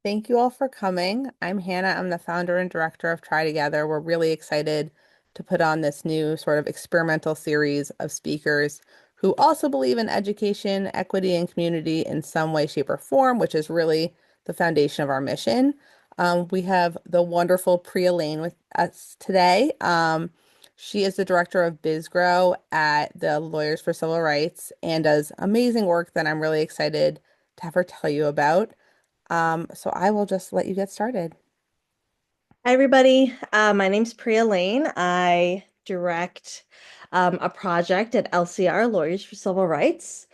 Thank you all for coming. I'm Hannah. I'm the founder and director of Try Together. We're really excited to put on this new sort of experimental series of speakers who also believe in education, equity, and community in some way, shape, or form, which is really the foundation of our mission. We have the wonderful Priya Lane with us today. She is the director of BizGrow at the Lawyers for Civil Rights and does amazing work that I'm really excited to have her tell you about. So I will just let you get started. Hi, everybody. My name's Priya Lane. I direct a project at LCR, Lawyers for Civil Rights.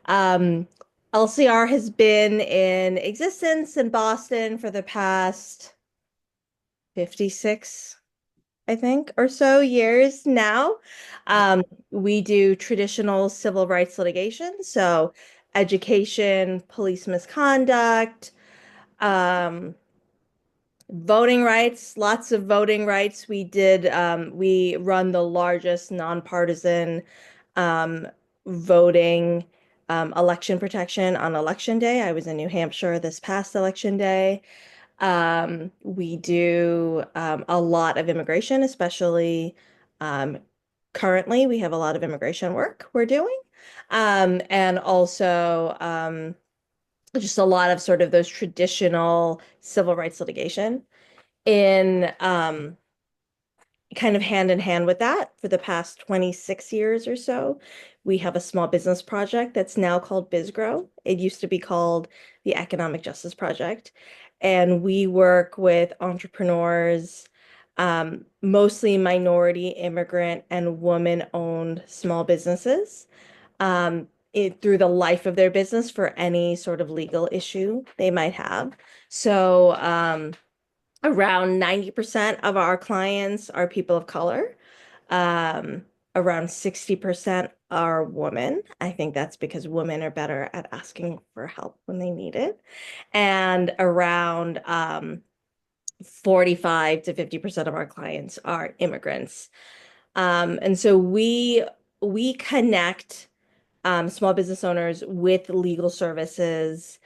Um, LCR has been in existence in Boston for the past 56, I think, or so years now. We do traditional civil rights litigation, so education, police misconduct, um, voting rights, lots of voting rights. We run the largest nonpartisan um, voting election protection on election day. I was in New Hampshire this past election day. We do a lot of immigration, especially um, currently, we have a lot of immigration work we're doing. And also just a lot of sort of those traditional civil rights litigation in kind of hand in hand with that for the past 26 years or so. We have a small business project that's now called BizGrow. It used to be called the Economic Justice Project. And we work with entrepreneurs, mostly minority, immigrant, and woman-owned small businesses, through the life of their business for any sort of legal issue they might have. So, around 90% of our clients are people of color. Around 60% are women. I think that's because women are better at asking for help when they need it. And around 45 to 50% of our clients are immigrants. And so we connect small business owners with legal services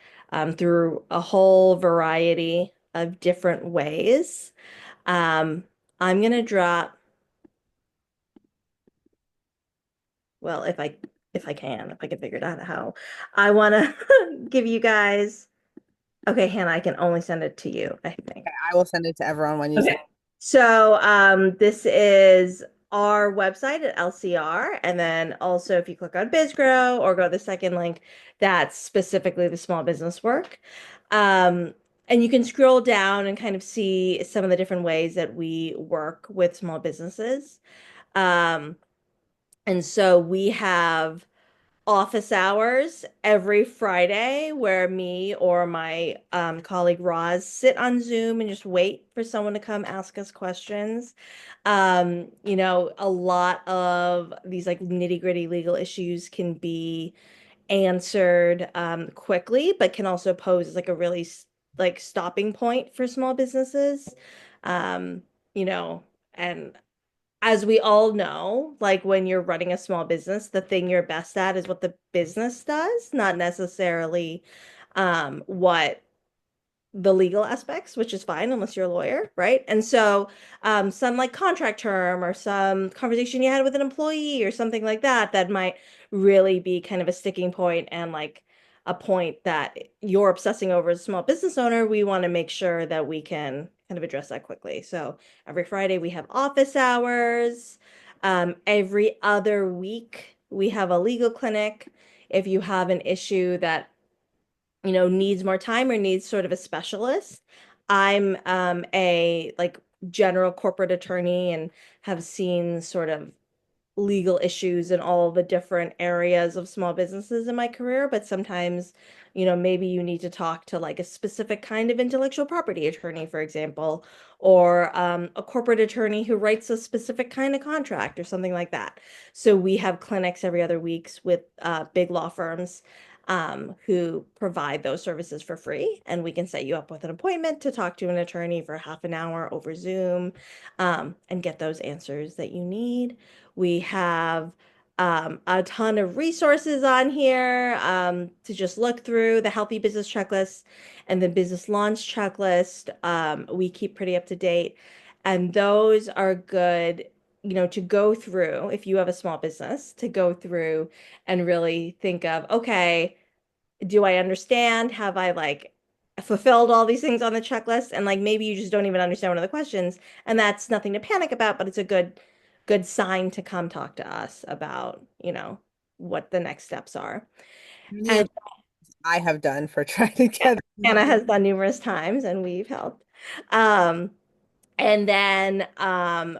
through a whole variety of different ways. Um, I'm gonna drop, well, if I can figure out how. I wanna give you guys, okay, Hannah, I can only send it to you, I think. I will send it to everyone when you Okay. send. So this is our website at LCR. And then also if you click on BizGrow or go to the second link, that's specifically the small business work. Um, and you can scroll down and kind of see some of the different ways that we work with small businesses. Um, and so we have office hours every Friday where me or my colleague Roz sit on Zoom and just wait for someone to come ask us questions. A lot of these like nitty-gritty legal issues can be answered quickly, but can also pose like a really like stopping point for small businesses. Um, you know, and as we all know, like when you're running a small business, the thing you're best at is what the business does, not necessarily what the legal aspects, which is fine unless you're a lawyer, right? And so some like contract term or some conversation you had with an employee or something like that that might really be kind of a sticking point and like a point that you're obsessing over as a small business owner, we want to make sure that we can kind of address that quickly. So every Friday we have office hours. Every other week we have a legal clinic. If you have an issue that needs more time or needs sort of a specialist. I'm a like general corporate attorney and have seen sort of legal issues in all the different areas of small businesses in my career, but sometimes, maybe you need to talk to like a specific kind of intellectual property attorney, for example, or a corporate attorney who writes a specific kind of contract or something like that. So we have clinics every other weeks with big law firms who provide those services for free, and we can set you up with an appointment to talk to an attorney for half an hour over Zoom and get those answers that you need. We have a ton of resources on here to just look through the healthy business checklist and the business launch checklist. We keep pretty up to date, and those are good, to go through if you have a small business to go through and really think of, okay, do I understand? Have I like fulfilled all these things on the checklist? And like maybe you just don't even understand one of the questions, and that's nothing to panic about, but it's a good sign to come talk to us about, what the next steps are. Many And of I have done for Try Together. Anna has done numerous times and we've helped. Um, And then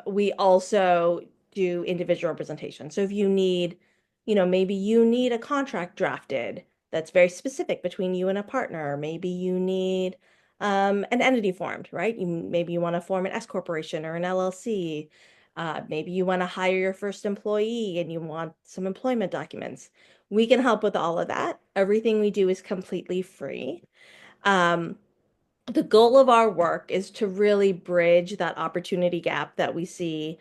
we also do individual representation. So if you need, maybe you need a contract drafted that's very specific between you and a partner. Maybe you need an entity formed, right? Maybe you want to form an S corporation or an LLC. Maybe you want to hire your first employee and you want some employment documents. We can help with all of that. Everything we do is completely free. Um, the goal of our work is to really bridge that opportunity gap that we see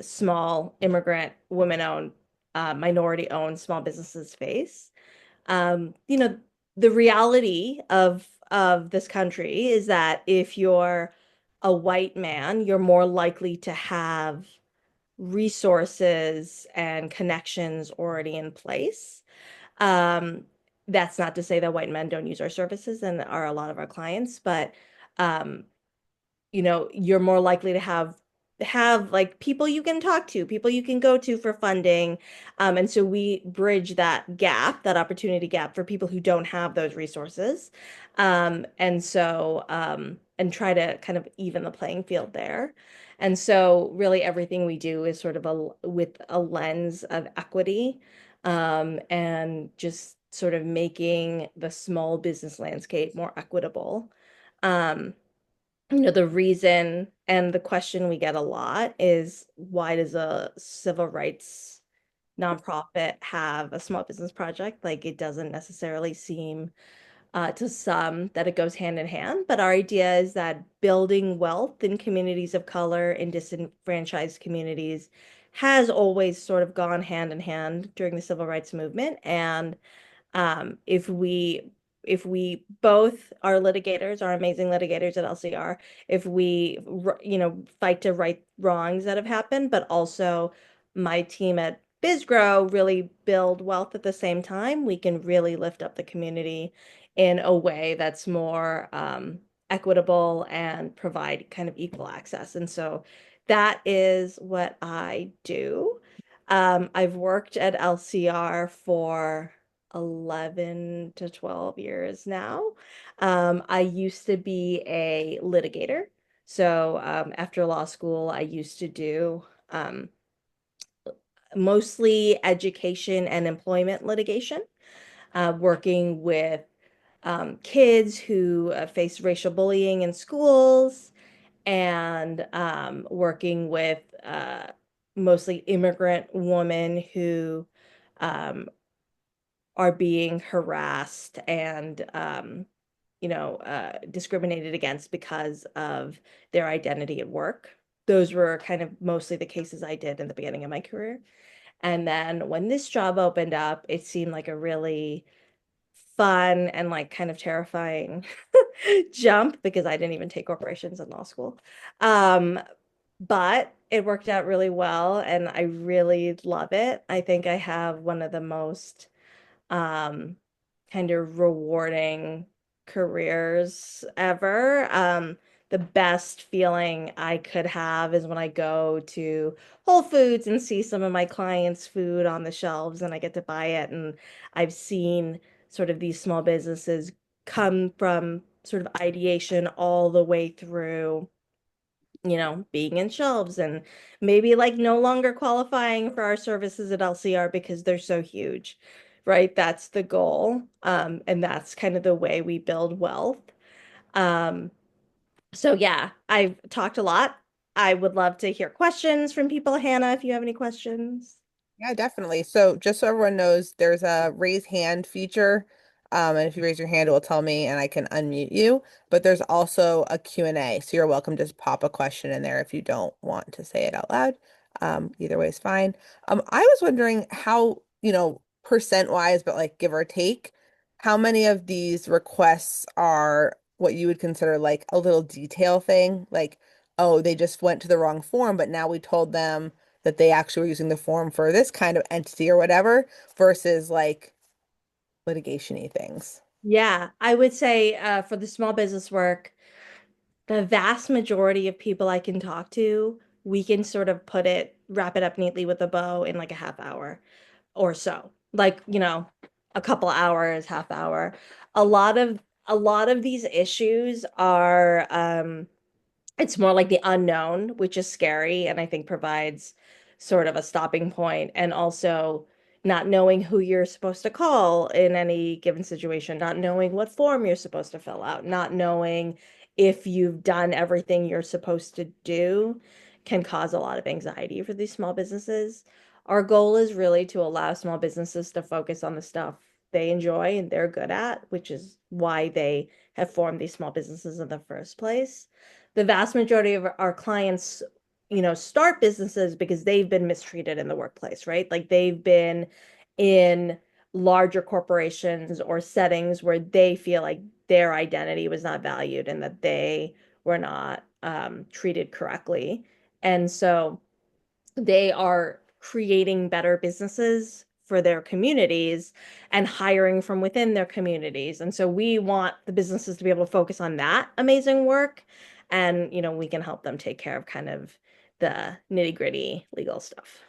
small immigrant, women-owned, minority-owned small businesses face. Um, you know, the reality of this country is that if you're a white man, you're more likely to have resources and connections already in place. Um, that's not to say that white men don't use our services and are a lot of our clients, but um, you're more likely to have like people you can talk to, people you can go to for funding. And so we bridge that gap, that opportunity gap for people who don't have those resources. And try to kind of even the playing field there. And so really everything we do is sort of with a lens of equity, and just sort of making the small business landscape more equitable. Um, the reason and the question we get a lot is, why does a civil rights nonprofit have a small business project? Like, it doesn't necessarily seem to some that it goes hand in hand. But our idea is that building wealth in communities of color, in disenfranchised communities, has always sort of gone hand in hand during the civil rights movement. And if we both are litigators, are amazing litigators at LCR, if we fight to right wrongs that have happened, but also my team at BizGrow really build wealth at the same time, we can really lift up the community in a way that's more equitable and provide kind of equal access. And so that is what I do. I've worked at LCR for 11 to 12 years now. I used to be a litigator. So after law school, I used to do mostly education and employment litigation, working with kids who face racial bullying in schools, and working with mostly immigrant women who um, are being harassed and discriminated against because of their identity at work. Those were kind of mostly the cases I did in the beginning of my career. And then when this job opened up, it seemed like a really fun and like kind of terrifying jump, because I didn't even take corporations in law school. Um, but it worked out really well and I really love it. I think I have one of the most um, kind of rewarding careers ever. The best feeling I could have is when I go to Whole Foods and see some of my clients' food on the shelves and I get to buy it. And I've seen sort of these small businesses come from sort of ideation all the way through, being in shelves and maybe like no longer qualifying for our services at LCR because they're so huge, right? That's the goal. And that's kind of the way we build wealth. Um, so yeah, I've talked a lot. I would love to hear questions from people. Hannah, if you have any questions. Yeah, definitely. So just so everyone knows, there's a raise hand feature. And if you raise your hand, it will tell me and I can unmute you. But there's also a Q&A. So you're welcome to just pop a question in there if you don't want to say it out loud. Either way is fine. I was wondering how, percent wise, but like give or take, how many of these requests are what you would consider like a little detail thing? Like, oh, they just went to the wrong form, but now we told them that they actually were using the form for this kind of entity or whatever, versus like litigation-y things. Yeah, I would say for the small business work, the vast majority of people I can talk to, we can sort of wrap it up neatly with a bow in like a half hour or so. Like, a couple hours, half hour. A lot of a lot of these issues are it's more like the unknown, which is scary and I think provides sort of a stopping point, and also not knowing who you're supposed to call in any given situation, not knowing what form you're supposed to fill out, not knowing if you've done everything you're supposed to do can cause a lot of anxiety for these small businesses. Our goal is really to allow small businesses to focus on the stuff they enjoy and they're good at, which is why they have formed these small businesses in the first place. The vast majority of our clients, start businesses because they've been mistreated in the workplace, right? Like they've been in larger corporations or settings where they feel like their identity was not valued and that they were not treated correctly. And so they are creating better businesses for their communities and hiring from within their communities. And so we want the businesses to be able to focus on that amazing work. And, we can help them take care of kind of the nitty-gritty legal stuff.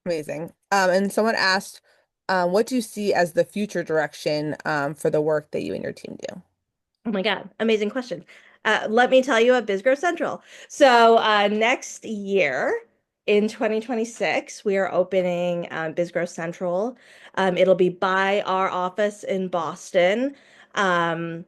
Amazing. And someone asked, what do you see as the future direction for the work that you and your team do? Oh my God, amazing question. Let me tell you about BizGrow Central. So next year in 2026, we are opening BizGrow Central. It'll be by our office in Boston. Um,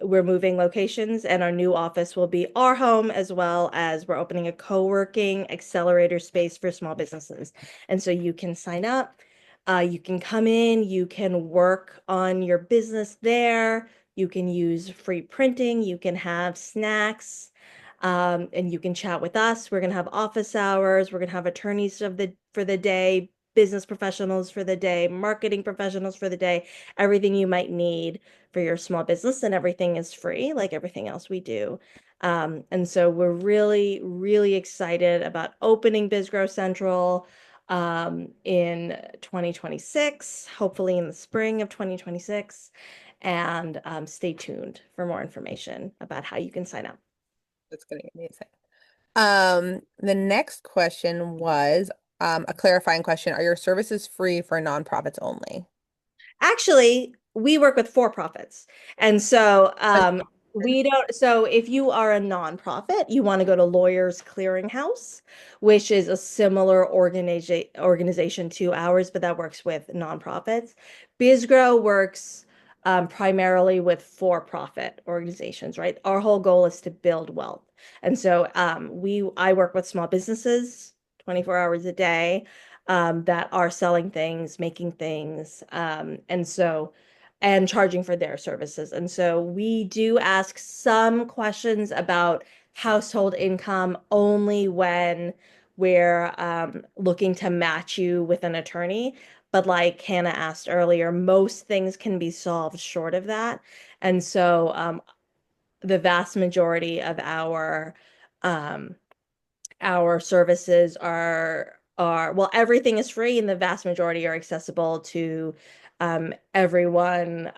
we're moving locations, and our new office will be our home, as well as we're opening a co-working accelerator space for small businesses. And so you can sign up, you can come in, you can work on your business there, you can use free printing, you can have snacks, and you can chat with us. We're gonna have office hours, we're gonna have attorneys for the day, business professionals for the day, marketing professionals for the day, everything you might need for your small business, and everything is free, like everything else we do. And so we're really, really excited about opening BizGrow Central in 2026, hopefully in the spring of 2026. And stay tuned for more information about how you can sign up. That's going to be amazing. The next question was a clarifying question. Are your services free for nonprofits only? Actually, we work with for-profits. And so we don't, so if you are a nonprofit, you want to go to Lawyers Clearinghouse, which is a similar organization to ours, but that works with nonprofits. BizGrow works primarily with for-profit organizations, right? Our whole goal is to build wealth. And so I work with small businesses 24 hours a day that are selling things, making things, and charging for their services. And so we do ask some questions about household income only when we're looking to match you with an attorney. But like Hannah asked earlier, most things can be solved short of that. And so the vast majority of um, our services are well, everything is free, and the vast majority are accessible to everyone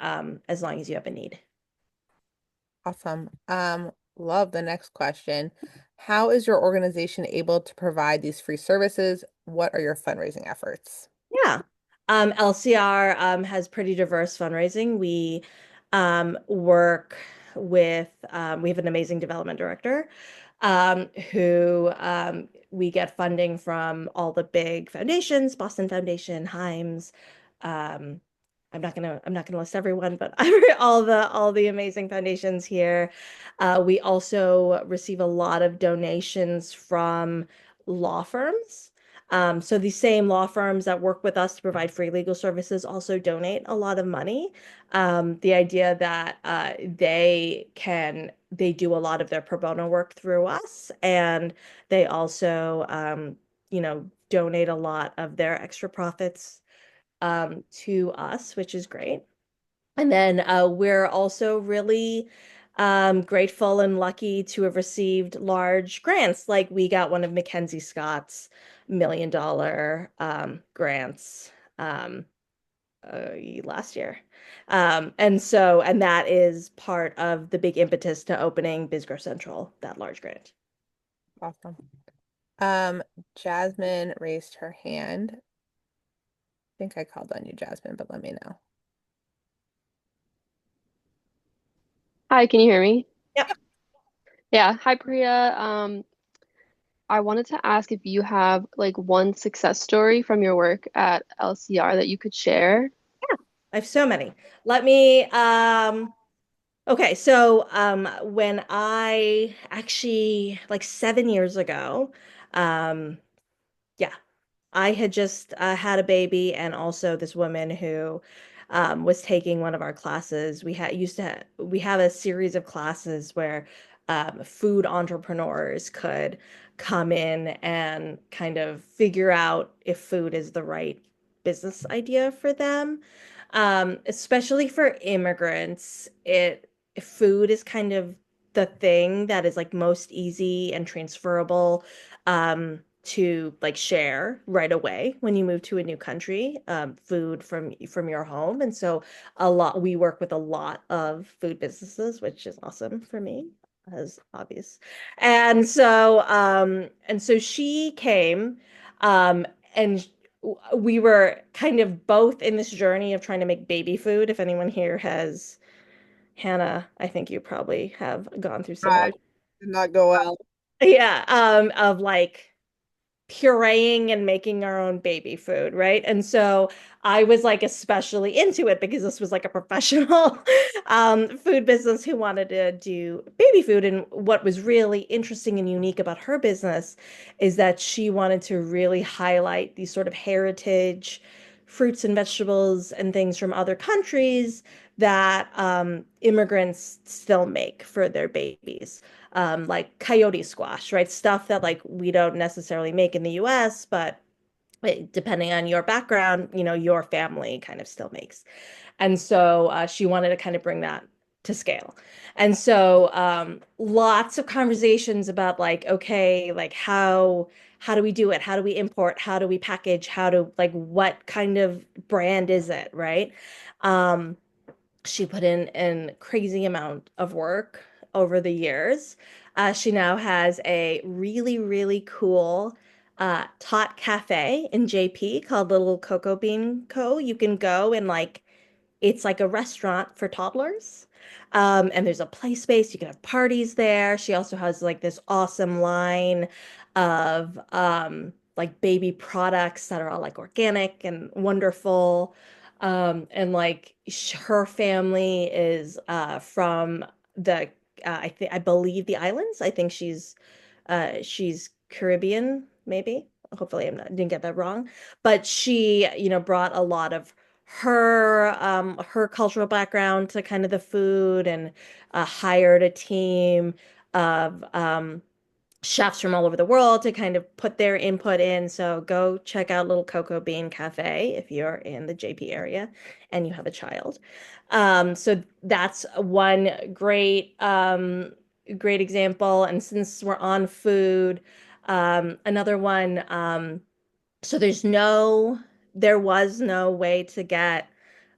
as long as you have a need. Awesome. Love the next question. How is your organization able to provide these free services? What are your fundraising efforts? Yeah. LCR has pretty diverse fundraising. We work we have an amazing development director who we get funding from all the big foundations, Boston Foundation, Himes. Um, I'm not gonna list everyone, but all the amazing foundations here. We also receive a lot of donations from law firms. So these same law firms that work with us to provide free legal services also donate a lot of money. The idea that they do a lot of their pro bono work through us, and they also donate a lot of their extra profits to us, which is great. And then we're also really grateful and lucky to have received large grants. Like we got one of Mackenzie Scott's $1 million grants um, last year. And that is part of the big impetus to opening BizGrow Central, that large grant. Awesome. Um, Jasmine raised her hand. I think I called on you, Jasmine, but let me know. Hi, can you hear me? Yep. Yeah. Hi, Priya. I wanted to ask if you have like one success story from your work at LCR that you could share. I have so many. Let me Okay, so when I actually like 7 years ago, um, yeah, I had just had a baby, and also this woman who was taking one of our classes. We have a series of classes where food entrepreneurs could come in and kind of figure out if food is the right business idea for them. Especially for immigrants, it food is kind of the thing that is like most easy and transferable to like share right away when you move to a new country, food from your home. And so we work with a lot of food businesses, which is awesome for me, as obvious. And so she came, and we were kind of both in this journey of trying to make baby food. If anyone here has Hannah, I think you probably have gone through similar. Did not go well. Yeah, of like pureeing and making our own baby food, right? And so I was like especially into it because this was like a professional food business who wanted to do baby food. And what was really interesting and unique about her business is that she wanted to really highlight these sort of heritage fruits and vegetables and things from other countries that immigrants still make for their babies, like coyote squash, right? Stuff that like we don't necessarily make in the US, but depending on your background, your family kind of still makes. And so she wanted to kind of bring that to scale. And so lots of conversations about like, okay, like how do we do it? How do we import? How do we package? How to like what kind of brand is it, right? Um, she put in a crazy amount of work over the years. She now has a really, really cool tot cafe in JP called Little Cocoa Bean Co. You can go and like it's like a restaurant for toddlers. And there's a play space. You can have parties there. She also has like this awesome line of like baby products that are all like organic and wonderful. And like her family is from the I believe the islands. I think she's Caribbean, maybe. Hopefully didn't get that wrong. But she, brought a lot of her cultural background to kind of the food, and hired a team of chefs from all over the world to kind of put their input in. So go check out Little Cocoa Bean Cafe if you're in the JP area and you have a child. So that's one great example. And since we're on food, another one, so there was no way to get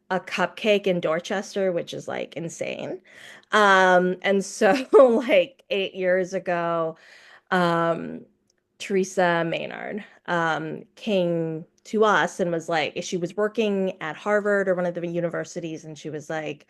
a cupcake in Dorchester, which is like insane. And so like 8 years ago, um, Teresa Maynard came to us and was like, she was working at Harvard or one of the universities, and she was like,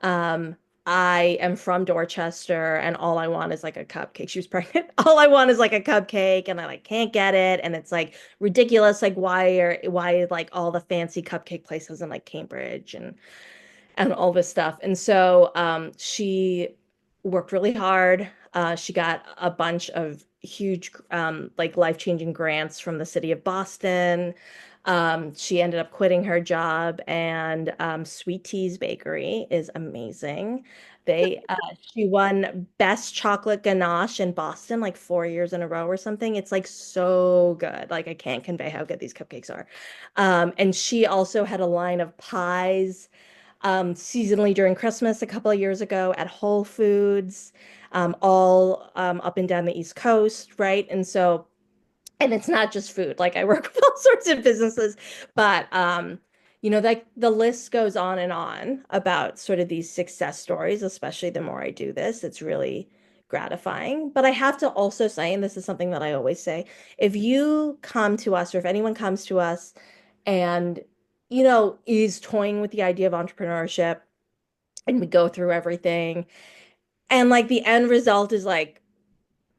um, I am from Dorchester and all I want is like a cupcake. She was pregnant. All I want is like a cupcake and I like can't get it. And it's like ridiculous. Like why like all the fancy cupcake places in like Cambridge and all this stuff. And so she worked really hard. She got a bunch of huge like life-changing grants from the city of Boston. She ended up quitting her job, and Sweet Tea's Bakery is amazing. She won Best Chocolate Ganache in Boston like 4 years in a row or something. It's like so good. Like I can't convey how good these cupcakes are. And she also had a line of pies seasonally during Christmas a couple of years ago at Whole Foods, all up and down the East Coast, right? And it's not just food. Like I work with all sorts of businesses, but like the list goes on and on about sort of these success stories, especially the more I do this, it's really gratifying. But I have to also say, and this is something that I always say, if you come to us or if anyone comes to us and is toying with the idea of entrepreneurship and we go through everything and like the end result is like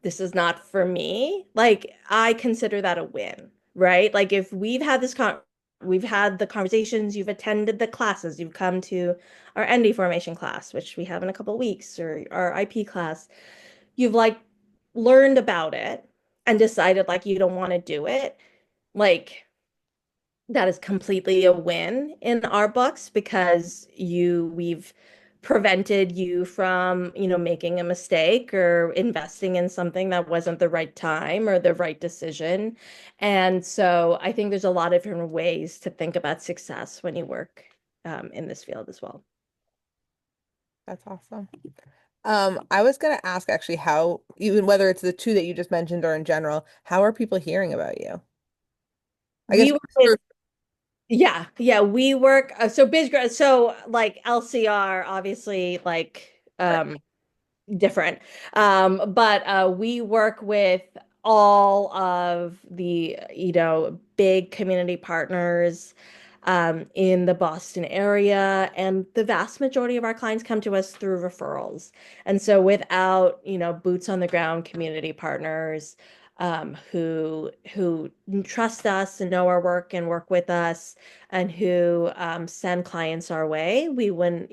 this is not for me, like I consider that a win, right? Like if we've had the conversations, you've attended the classes, you've come to our ND formation class, which we have in a couple of weeks, or our IP class, you've like learned about it and decided like you don't want to do it. Like that is completely a win in our books because we've prevented you from, making a mistake or investing in something that wasn't the right time or the right decision. And so I think there's a lot of different ways to think about success when you work in this field as well. That's awesome. I was gonna ask actually how, even whether it's the two that you just mentioned or in general, how are people hearing about you? I guess We work with Yeah, we work so BizGrow, so like LCR obviously like different. But we work with all of the, big community partners in the Boston area, and the vast majority of our clients come to us through referrals. And so without, boots on the ground community partners who trust us and know our work and work with us and who send clients our way, we wouldn't,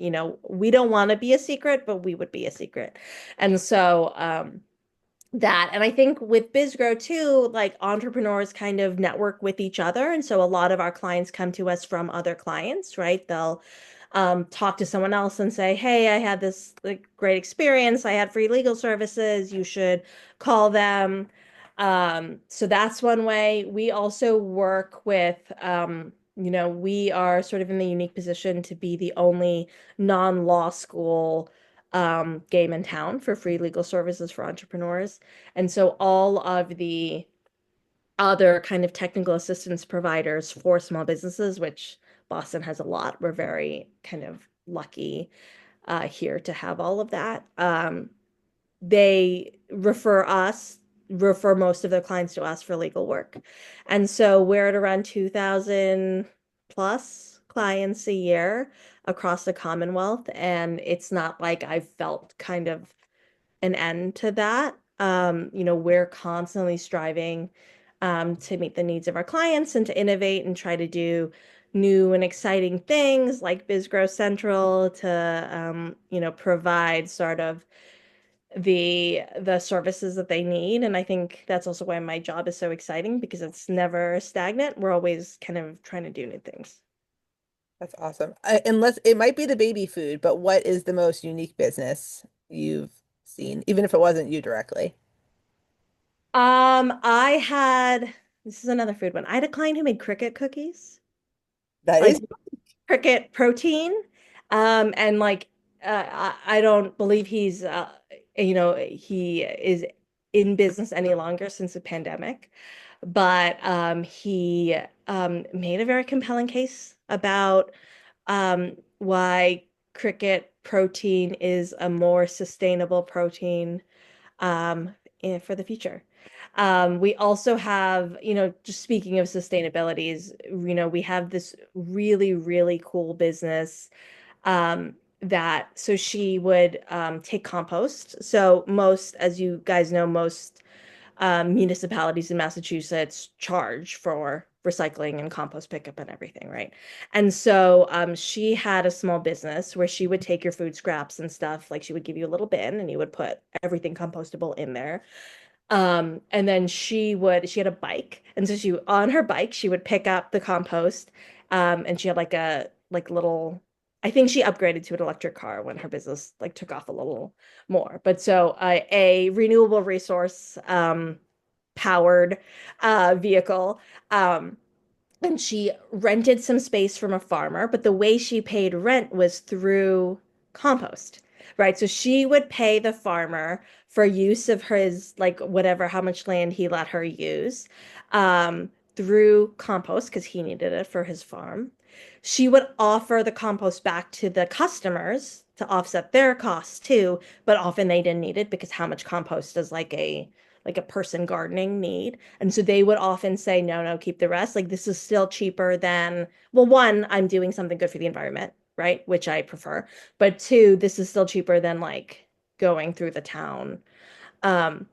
we don't want to be a secret, but we would be a secret. And so and I think with BizGrow too, like entrepreneurs kind of network with each other. And so a lot of our clients come to us from other clients, right? They'll talk to someone else and say, hey, I had this like great experience. I had free legal services. You should call them. So that's one way. We also work with, we are sort of in the unique position to be the only non-law school game in town for free legal services for entrepreneurs. And so all of the other kind of technical assistance providers for small businesses, which Boston has a lot, we're very kind of lucky here to have all of that. They refer most of their clients to us for legal work. And so we're at around 2,000 plus clients a year across the Commonwealth. And it's not like I've felt kind of an end to that. We're constantly striving to meet the needs of our clients and to innovate and try to do new and exciting things like BizGrow Central to, provide sort of the services that they need. And I think that's also why my job is so exciting because it's never stagnant. We're always kind of trying to do new things. that's awesome. Unless it might be the baby food, but what is the most unique business you've seen, even if it wasn't you directly? I had this is another food one. I had a client who made cricket cookies, That like is, cricket protein. And like I don't believe he is in business any longer since the pandemic. But he made a very compelling case about why cricket protein is a more sustainable protein for the future. We also have, just speaking of sustainabilities, we have this really, really cool business so she would take compost. So most, as you guys know, most municipalities in Massachusetts charge for recycling and compost pickup and everything, right? And so she had a small business where she would take your food scraps and stuff, like she would give you a little bin and you would put everything compostable in there. And then she had a bike. And so on her bike, she would pick up the compost. And she had like little, I think she upgraded to an electric car when her business like took off a little more. But so a renewable resource, powered, vehicle. Um, and she rented some space from a farmer, but the way she paid rent was through compost, right? So she would pay the farmer for use of his, like, whatever, how much land he let her use, through compost because he needed it for his farm. She would offer the compost back to the customers to offset their costs too, but often they didn't need it because how much compost does like a person gardening need? And so they would often say, no, no, keep the rest. Like this is still cheaper than, well, one, I'm doing something good for the environment, right? Which I prefer. But two, this is still cheaper than like going through the town. Um,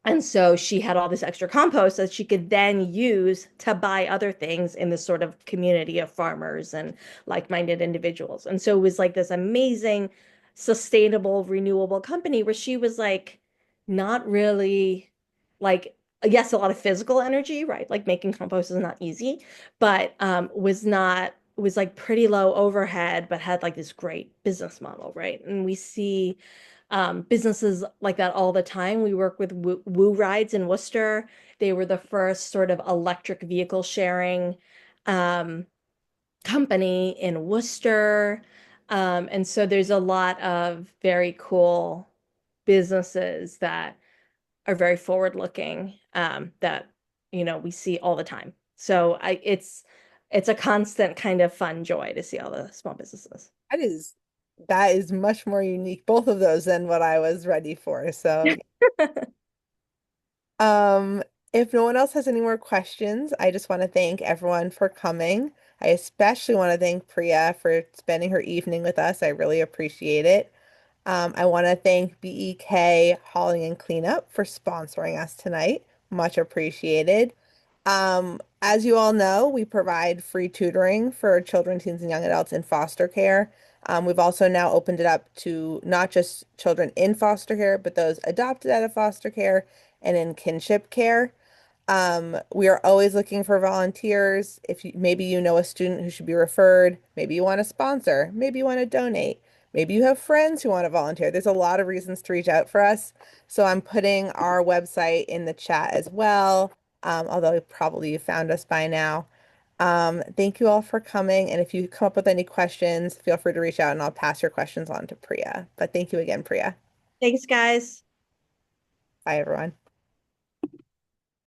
and so she had all this extra compost that she could then use to buy other things in this sort of community of farmers and like-minded individuals. And so it was like this amazing, sustainable, renewable company where she was like not really like, yes, a lot of physical energy, right? Like making compost is not easy, but was like pretty low overhead, but had like this great business model, right? And we see businesses like that all the time. We work with Woo Rides in Worcester. They were the first sort of electric vehicle sharing um, company in Worcester. And so there's a lot of very cool businesses that are very forward looking, that we see all the time. So it's a constant kind of fun joy to see all the small businesses. That is that is much more unique, both of those, than what I was ready for. So Um, if no one else has any more questions, I just want to thank everyone for coming. I especially want to thank Priya for spending her evening with us. I really appreciate it. I want to thank BEK Hauling and Cleanup for sponsoring us tonight. Much appreciated. As you all know, we provide free tutoring for children, teens, and young adults in foster care. We've also now opened it up to not just children in foster care, but those adopted out of foster care and in kinship care. We are always looking for volunteers. If you, maybe you know a student who should be referred, maybe you want to sponsor, maybe you want to donate, maybe you have friends who want to volunteer. There's a lot of reasons to reach out for us. So I'm putting our website in the chat as well, although probably you found us by now. Thank you all for coming. And if you come up with any questions, feel free to reach out and I'll pass your questions on to Priya. But thank you again, Priya. Thanks, guys. Bye, everyone.